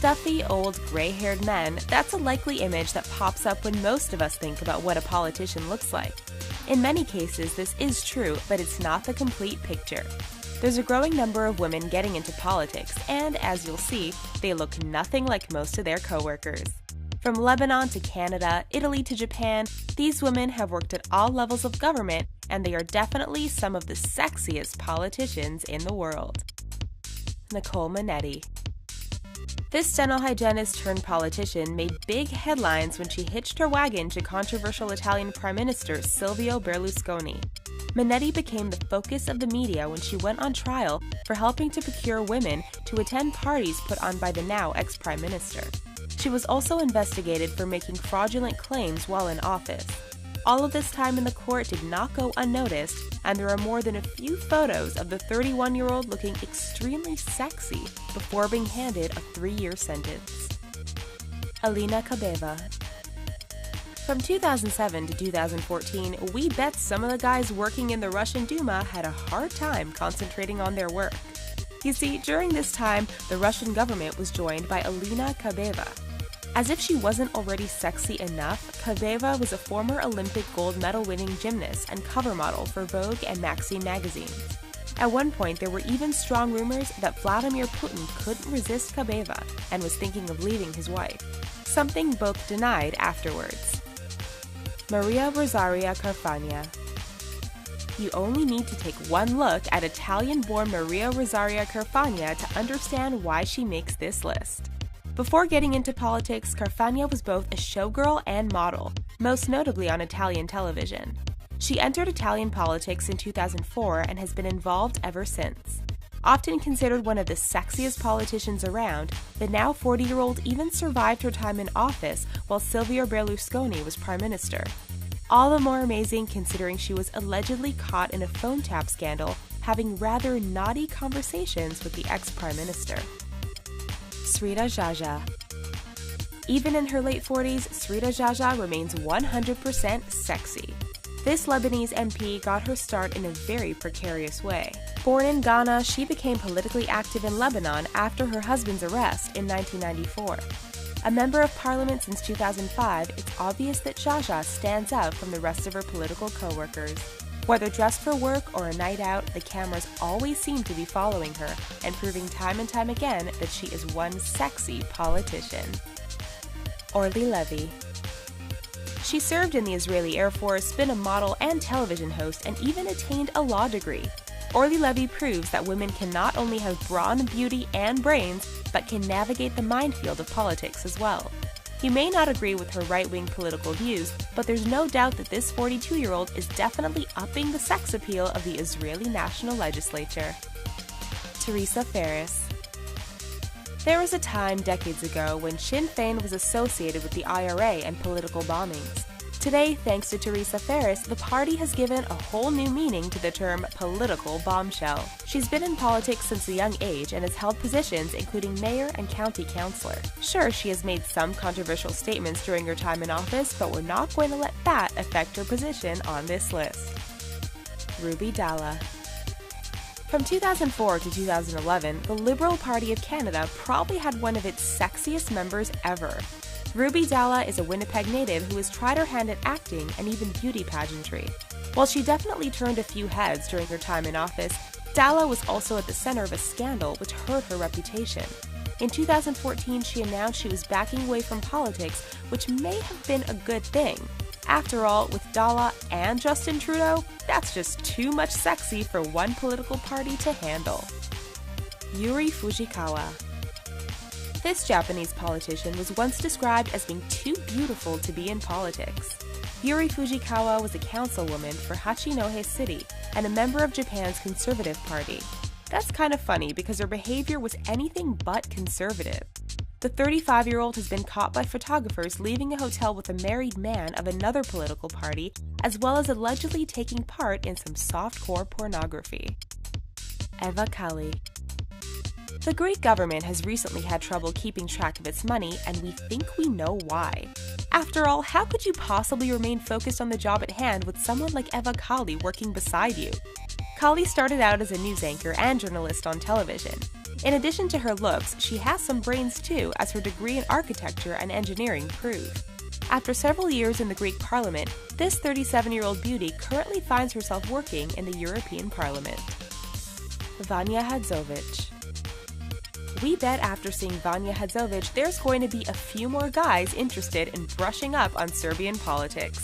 Stuffy, old, gray-haired men, that's a likely image that pops up when most of us think about what a politician looks like. In many cases, this is true, but it's not the complete picture. There's a growing number of women getting into politics, and as you'll see, they look nothing like most of their coworkers. From Lebanon to Canada, Italy to Japan, these women have worked at all levels of government, and they are definitely some of the sexiest politicians in the world. Nicole Manetti. This dental hygienist turned politician made big headlines when she hitched her wagon to controversial Italian Prime Minister Silvio Berlusconi. Manetti became the focus of the media when she went on trial for helping to procure women to attend parties put on by the now ex-Prime Minister. She was also investigated for making fraudulent claims while in office. All of this time in the court did not go unnoticed, and there are more than a few photos of the 31-year-old looking extremely sexy before being handed a 3-year sentence. Alina Kabeva. From 2007 to 2014, we bet some of the guys working in the Russian Duma had a hard time concentrating on their work. You see, during this time, the Russian government was joined by Alina Kabeva. As if she wasn't already sexy enough, Kabeva was a former Olympic gold medal-winning gymnast and cover model for Vogue and Maxim magazines. At one point, there were even strong rumors that Vladimir Putin couldn't resist Kabeva and was thinking of leaving his wife, something both denied afterwards. Maria Rosaria Carfagna. You only need to take one look at Italian-born Maria Rosaria Carfagna to understand why she makes this list. Before getting into politics, Carfagna was both a showgirl and model, most notably on Italian television. She entered Italian politics in 2004 and has been involved ever since. Often considered one of the sexiest politicians around, the now 40-year-old even survived her time in office while Silvio Berlusconi was Prime Minister. All the more amazing considering she was allegedly caught in a phone tap scandal, having rather naughty conversations with the ex-Prime Minister. Srita Jaja. Even in her late 40s, Srita Jaja remains 100% sexy. This Lebanese MP got her start in a very precarious way. Born in Ghana, she became politically active in Lebanon after her husband's arrest in 1994. A member of parliament since 2005, it's obvious that Jaja stands out from the rest of her political co-workers. Whether dressed for work or a night out, the cameras always seem to be following her and proving time and time again that she is one sexy politician. Orly Levy. She served in the Israeli Air Force, been a model and television host, and even attained a law degree. Orly Levy proves that women can not only have brawn, beauty, and brains, but can navigate the minefield of politics as well. You may not agree with her right-wing political views, but there's no doubt that this 42-year-old is definitely upping the sex appeal of the Israeli National Legislature. Teresa Ferris. There was a time decades ago when Sinn Féin was associated with the IRA and political bombings. Today, thanks to Teresa Ferris, the party has given a whole new meaning to the term political bombshell. She's been in politics since a young age and has held positions including mayor and county councillor. Sure, she has made some controversial statements during her time in office, but we're not going to let that affect her position on this list. Ruby Dalla. From 2004 to 2011, the Liberal Party of Canada probably had one of its sexiest members ever. Ruby Dalla is a Winnipeg native who has tried her hand at acting and even beauty pageantry. While she definitely turned a few heads during her time in office, Dalla was also at the center of a scandal which hurt her reputation. In 2014, she announced she was backing away from politics, which may have been a good thing. After all, with Dalla and Justin Trudeau, that's just too much sexy for one political party to handle. Yuri Fujikawa. This Japanese politician was once described as being too beautiful to be in politics. Yuri Fujikawa was a councilwoman for Hachinohe City and a member of Japan's Conservative Party. That's kind of funny because her behavior was anything but conservative. The 35-year-old has been caught by photographers leaving a hotel with a married man of another political party, as well as allegedly taking part in some softcore pornography. Eva Kaili. The Greek government has recently had trouble keeping track of its money, and we think we know why. After all, how could you possibly remain focused on the job at hand with someone like Eva Kaili working beside you? Kali started out as a news anchor and journalist on television. In addition to her looks, she has some brains too, as her degree in architecture and engineering prove. After several years in the Greek Parliament, this 37-year-old beauty currently finds herself working in the European Parliament. Vanja Hadzovic. We bet after seeing Vanja Hadzovic there's going to be a few more guys interested in brushing up on Serbian politics.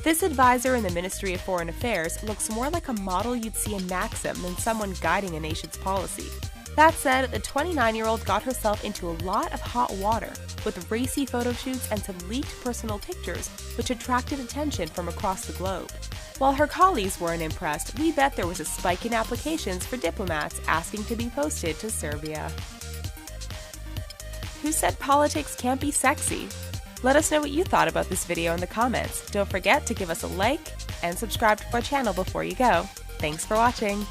This advisor in the Ministry of Foreign Affairs looks more like a model you'd see in Maxim than someone guiding a nation's policy. That said, the 29-year-old got herself into a lot of hot water, with racy photo shoots and some leaked personal pictures, which attracted attention from across the globe. While her colleagues weren't impressed, we bet there was a spike in applications for diplomats asking to be posted to Serbia. Who said politics can't be sexy? Let us know what you thought about this video in the comments. Don't forget to give us a like and subscribe to our channel before you go. Thanks for watching!